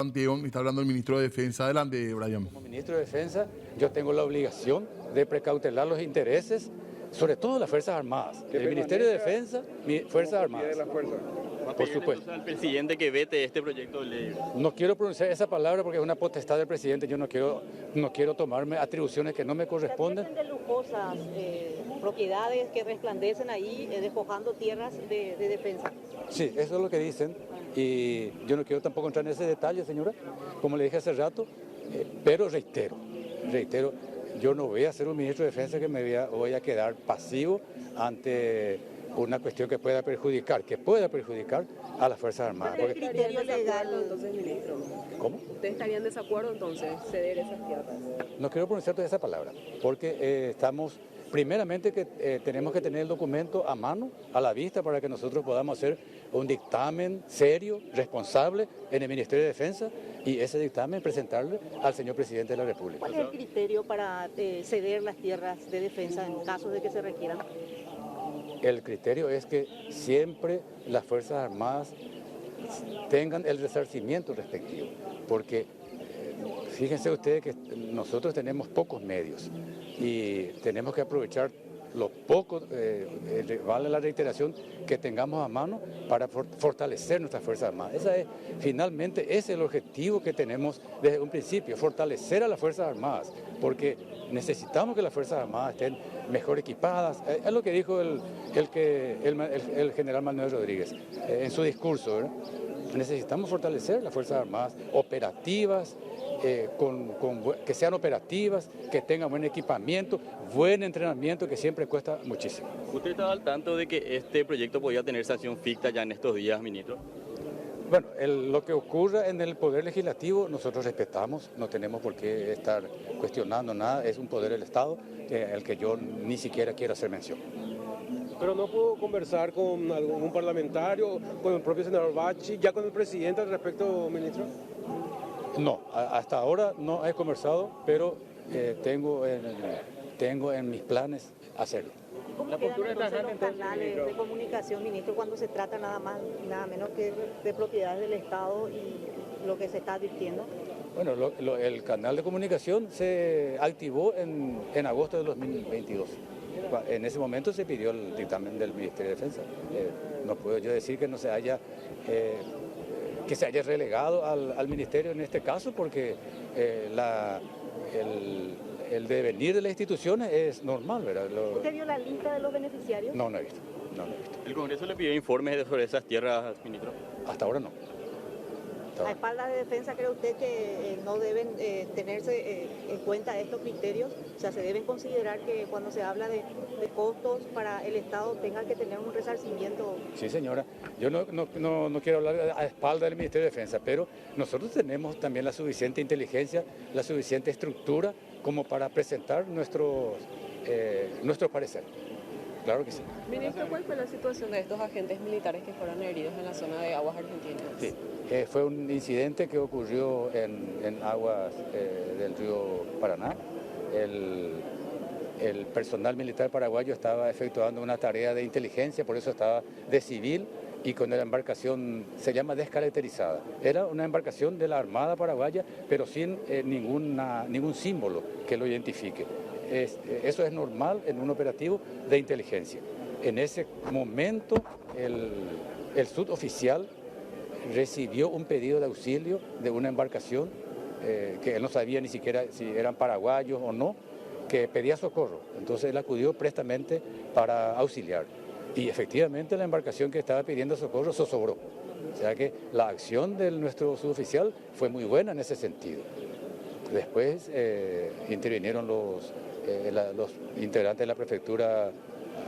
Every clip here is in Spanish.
Panteón, está hablando el ministro de Defensa. Adelante, Brian. Como ministro de Defensa, yo tengo la obligación de precautelar los intereses, sobre todo de las Fuerzas Armadas. El Ministerio de Defensa, Fuerzas Armadas. Por supuesto. Al presidente que vete este proyecto de ley. No quiero pronunciar esa palabra porque es una potestad del presidente. Yo no quiero tomarme atribuciones que no me corresponden. Se advierten de lujosas propiedades que resplandecen ahí, despojando tierras de defensa. Sí, eso es lo que dicen. Y yo no quiero tampoco entrar en ese detalle, señora, como le dije hace rato, pero reitero, yo no voy a ser un ministro de Defensa que voy a quedar pasivo ante una cuestión que pueda perjudicar a las Fuerzas Armadas. ¿Cuál es el criterio legal entonces, ministro? ¿Cómo? ¿Ustedes estarían en desacuerdo entonces ceder esas tierras? No quiero pronunciar toda esa palabra, porque primeramente que tenemos que tener el documento a mano, a la vista, para que nosotros podamos hacer un dictamen serio, responsable en el Ministerio de Defensa y ese dictamen presentarle al señor presidente de la República. ¿Cuál es el criterio para ceder las tierras de defensa en caso de que se requieran? El criterio es que siempre las Fuerzas Armadas tengan el resarcimiento respectivo, porque fíjense ustedes que nosotros tenemos pocos medios y tenemos que aprovechar los pocos, vale la reiteración, que tengamos a mano para fortalecer nuestras Fuerzas Armadas. Finalmente ese es el objetivo que tenemos desde un principio, fortalecer a las Fuerzas Armadas, porque necesitamos que las Fuerzas Armadas estén mejor equipadas. Es lo que dijo el general Manuel Rodríguez en su discurso, ¿verdad? Necesitamos fortalecer las Fuerzas Armadas operativas, que sean operativas, que tengan buen equipamiento, buen entrenamiento, que siempre cuesta muchísimo. ¿Usted estaba al tanto de que este proyecto podía tener sanción ficta ya en estos días, ministro? Bueno, lo que ocurra en el Poder Legislativo nosotros respetamos, no tenemos por qué estar cuestionando nada, es un poder del Estado al que yo ni siquiera quiero hacer mención. Pero no puedo conversar con algún parlamentario, con el propio senador Bachi, ya con el presidente al respecto, ministro. No, hasta ahora no he conversado, pero tengo en mis planes hacerlo. ¿Cómo quedan entonces los canales de comunicación, ministro, cuando se trata nada más y nada menos que de propiedades del Estado y lo que se está advirtiendo? Bueno, el canal de comunicación se activó en agosto de 2022. En ese momento se pidió el dictamen del Ministerio de Defensa. No puedo yo decir que no se haya que se haya relegado al Ministerio en este caso, porque el devenir de las instituciones es normal, ¿verdad? ¿Usted vio la lista de los beneficiarios? No he visto. ¿El Congreso le pidió informes sobre esas tierras, ministro? Hasta ahora no. A espaldas de defensa, ¿cree usted que no deben tenerse en cuenta estos criterios? O sea, se deben considerar que cuando se habla de costos para el Estado tenga que tener un resarcimiento. Sí, señora. Yo no quiero hablar a espaldas del Ministerio de Defensa, pero nosotros tenemos también la suficiente inteligencia, la suficiente estructura como para presentar nuestro parecer. Claro que sí. Ministro, ¿cuál fue la situación de estos agentes militares que fueron heridos en la zona de aguas argentinas? Sí, fue un incidente que ocurrió en aguas del río Paraná. El personal militar paraguayo estaba efectuando una tarea de inteligencia, por eso estaba de civil y con la embarcación, se llama descaracterizada. Era una embarcación de la Armada paraguaya, pero sin ningún símbolo que lo identifique. Eso es normal en un operativo de inteligencia. En ese momento el suboficial recibió un pedido de auxilio de una embarcación que él no sabía ni siquiera si eran paraguayos o no, que pedía socorro. Entonces él acudió prestamente para auxiliar. Y efectivamente la embarcación que estaba pidiendo socorro zozobró. O sea que la acción de nuestro suboficial fue muy buena en ese sentido. Después intervinieron los integrantes de la Prefectura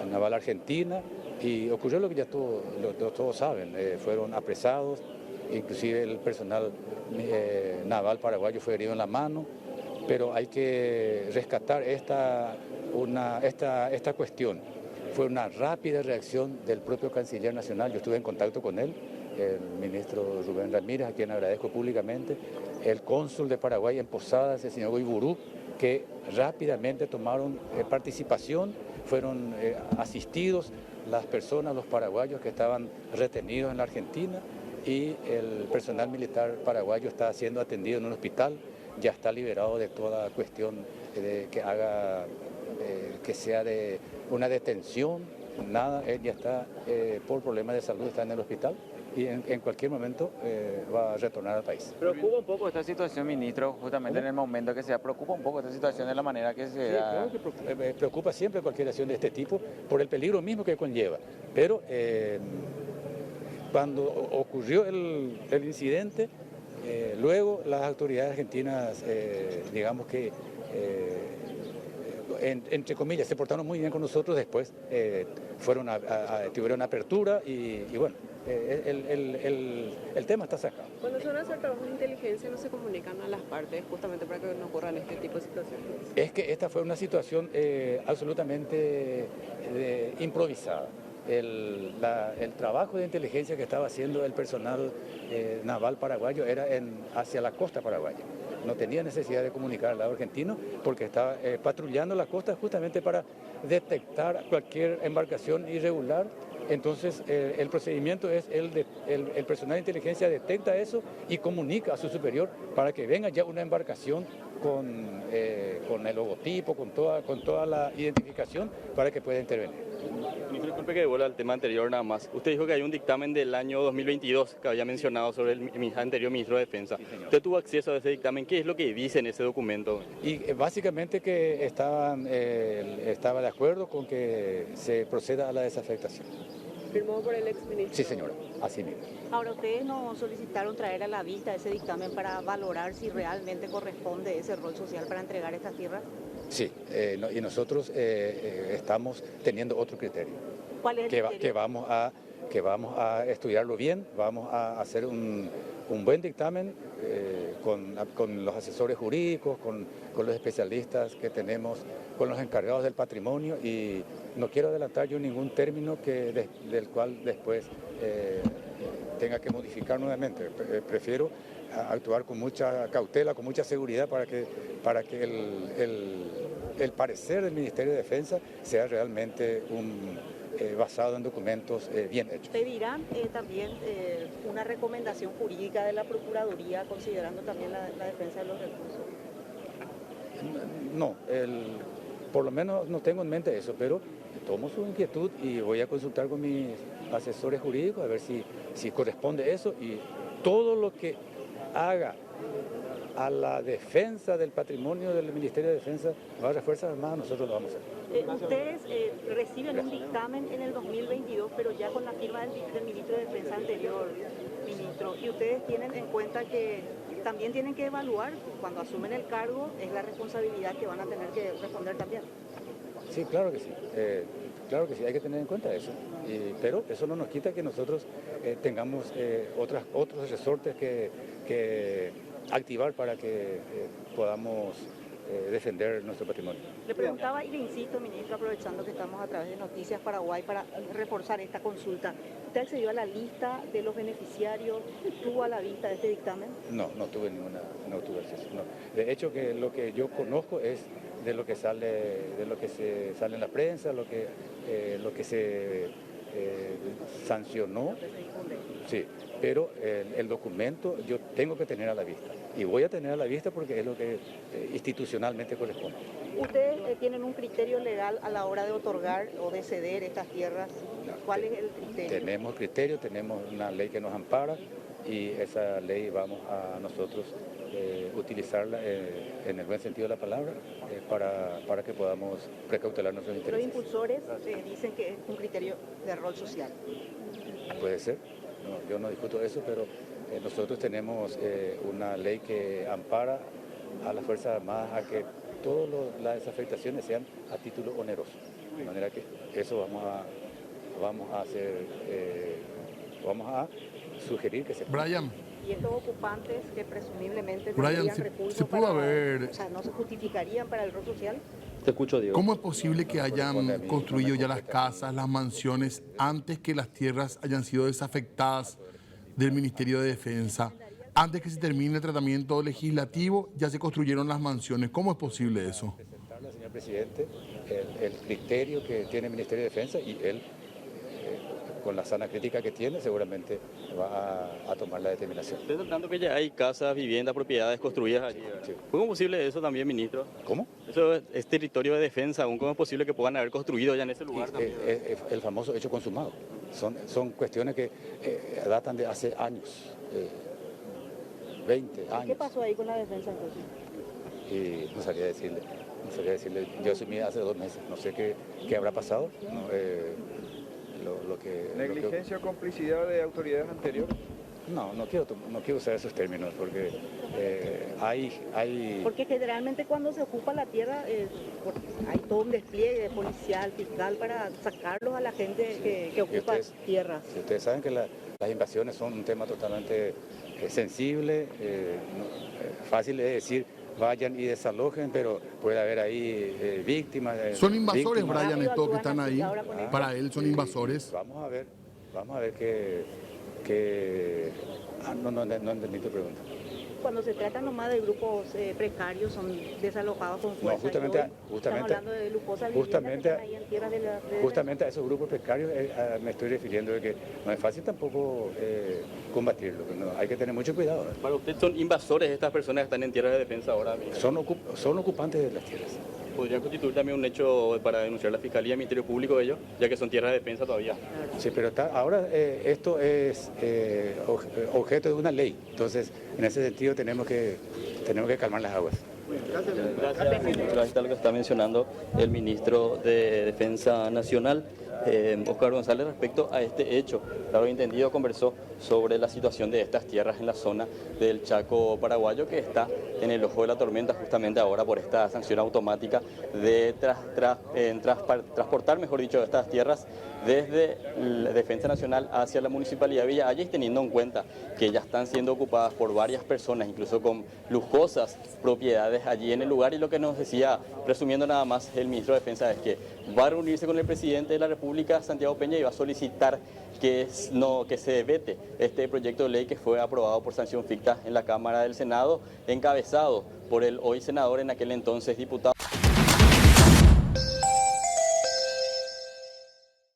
Naval Argentina y ocurrió lo que ya todos saben, fueron apresados, inclusive el personal naval paraguayo fue herido en la mano, pero hay que rescatar esta cuestión. Fue una rápida reacción del propio canciller nacional, yo estuve en contacto con él, el ministro Rubén Ramírez, a quien agradezco públicamente, el cónsul de Paraguay en Posadas, el señor Goiburú, que rápidamente tomaron participación, fueron asistidos las personas, los paraguayos que estaban retenidos en la Argentina, y el personal militar paraguayo está siendo atendido en un hospital, ya está liberado de toda cuestión de que sea de una detención, nada, él ya está por problemas de salud, está en el hospital y en cualquier momento va a retornar al país. ¿Preocupa un poco esta situación, ministro, justamente en el momento que se da? ¿Preocupa un poco esta situación de la manera que se da? Claro que preocupa siempre cualquier acción de este tipo por el peligro mismo que conlleva, pero cuando ocurrió el incidente, luego las autoridades argentinas, digamos que, entre comillas, se portaron muy bien con nosotros, después tuvieron apertura y bueno, el tema está sacado. Cuando se van a hacer trabajos de inteligencia, no se comunican a las partes justamente para que no ocurran este tipo de situaciones. Es que esta fue una situación absolutamente improvisada. El trabajo de inteligencia que estaba haciendo el personal naval paraguayo era hacia la costa paraguaya. No tenía necesidad de comunicar al lado argentino porque estaba patrullando la costa justamente para detectar cualquier embarcación irregular. Entonces el procedimiento es el personal de inteligencia detecta eso y comunica a su superior para que venga ya una embarcación con el logotipo, con toda la identificación para que pueda intervenir. Ministro, disculpe que vuelva al tema anterior nada más. Usted dijo que hay un dictamen del año 2022 que había mencionado sobre el anterior ministro de Defensa. Sí, señor. ¿Usted tuvo acceso a ese dictamen? ¿Qué es lo que dice en ese documento? Y básicamente que estaba de acuerdo con que se proceda a la desafectación. Firmado por el exministro. Sí, señora, así mismo. Ahora, ¿ustedes no solicitaron traer a la vista ese dictamen para valorar si realmente corresponde ese rol social para entregar estas tierras? Sí, y nosotros estamos teniendo otro criterio. ¿Cuál es el criterio? Que vamos a estudiarlo bien, vamos a hacer un buen dictamen con los asesores jurídicos, con los especialistas que tenemos, con los encargados del patrimonio y no quiero adelantar yo ningún término del cual después tenga que modificar nuevamente. Prefiero actuar con mucha cautela, con mucha seguridad para que el parecer del Ministerio de Defensa sea realmente basado en documentos bien hechos. ¿Pedirán también una recomendación jurídica de la Procuraduría considerando también la defensa de los recursos? No, por lo menos no tengo en mente eso, pero tomo su inquietud y voy a consultar con mis asesores jurídicos a ver si corresponde eso y todo lo que haga a la defensa del patrimonio del Ministerio de Defensa de las Fuerzas Armadas, nosotros lo vamos a hacer. Ustedes reciben un dictamen en el 2022, pero ya con la firma del ministro de Defensa anterior, ministro, y ustedes tienen en cuenta que también tienen que evaluar cuando asumen el cargo, es la responsabilidad que van a tener que responder también. Sí, claro que sí. Claro que sí, hay que tener en cuenta eso. Pero eso no nos quita que nosotros tengamos otros resortes que activar para que podamos defender nuestro patrimonio. Le preguntaba y le insisto, ministro, aprovechando que estamos a través de Noticias Paraguay para reforzar esta consulta. ¿Usted accedió a la lista de los beneficiarios? ¿Tuvo a la vista de este dictamen? No tuve acceso. No. De hecho, que lo que yo conozco es de lo que sale en la prensa, lo que se sancionó. Sí, pero el documento yo tengo que tener a la vista y voy a tener a la vista porque es lo que institucionalmente corresponde. ¿Ustedes tienen un criterio legal a la hora de otorgar o de ceder estas tierras? ¿Cuál es el criterio? Tenemos criterio, tenemos una ley que nos ampara y esa ley vamos a nosotros utilizarla en el buen sentido de la palabra para que podamos precautelar nuestros intereses. Los impulsores dicen que es un criterio de rol social. Puede ser, no, yo no discuto eso, pero nosotros tenemos una ley que ampara a las Fuerzas Armadas a que todas las desafectaciones sean a título oneroso. De manera que eso vamos a sugerir que se... Brian. Y estos ocupantes que presumiblemente Brian, tendrían recursos se pudo haber... o sea, no se justificarían para el rol social. Te escucho, Diego. ¿Cómo es posible que hayan construido ya las casas, las mansiones, antes que las tierras hayan sido desafectadas del Ministerio de Defensa? Antes que se termine el tratamiento legislativo, ya se construyeron las mansiones. ¿Cómo es posible eso? Presentarle, señor presidente, el criterio que tiene el Ministerio de Defensa y él con la sana crítica que tiene, seguramente va a tomar la determinación. Estoy tratando que ya hay casas, viviendas, propiedades construidas allí. Sí. ¿Cómo es posible eso también, ministro? ¿Cómo? Eso es territorio de defensa, aún ¿cómo es posible que puedan haber construido ya en ese lugar también? El famoso hecho consumado. Son cuestiones que datan de hace años, 20 años. ¿Qué pasó ahí con la defensa entonces? Y no sabría decirle. Yo asumí hace 2 meses, no sé qué habrá pasado. No, ¿Negligencia o complicidad de autoridades anteriores? No quiero usar esos términos porque hay... Porque generalmente cuando se ocupa la tierra hay todo un despliegue policial, fiscal para sacarlos a la gente que ocupa tierras. Si ustedes saben que las invasiones son un tema totalmente sensible, fácil de decir vayan y desalojen, pero puede haber ahí víctimas. Son invasores, víctimas. Brian, estos que están ahí. Para él son invasores. Vamos a ver no entendí tu pregunta. Cuando se trata nomás de grupos precarios, son desalojados con fuerza. No, estamos hablando de lujosas viviendas que están ahí en tierras de justamente a esos grupos precarios me estoy refiriendo de que no es fácil tampoco combatirlo, no, hay que tener mucho cuidado. Para usted son invasores estas personas que están en tierras de defensa ahora mismo. Son ocupantes de las tierras. ¿Podría constituir también un hecho para denunciar la Fiscalía y el Ministerio Público de ellos, ya que son tierras de defensa todavía? Sí, pero ahora esto es objeto de una ley, entonces en ese sentido tenemos que calmar las aguas. Gracias, ministro. Ahí está lo que está mencionando el ministro de Defensa Nacional, Óscar González, respecto a este hecho. Claro entendido, conversó sobre la situación de estas tierras en la zona del Chaco paraguayo, que está en el ojo de la tormenta justamente ahora por esta sanción automática de transportar, mejor dicho, estas tierras desde la Defensa Nacional hacia la Municipalidad de Villa Ayes, teniendo en cuenta que ya están siendo ocupadas por varias personas, incluso con lujosas propiedades allí en el lugar. Y lo que nos decía, resumiendo nada más, el ministro de Defensa es que va a reunirse con el presidente de la República, Santiago Peña, y va a solicitar que se vete este proyecto de ley que fue aprobado por sanción ficta en la Cámara del Senado, encabezado por el hoy senador, en aquel entonces diputado.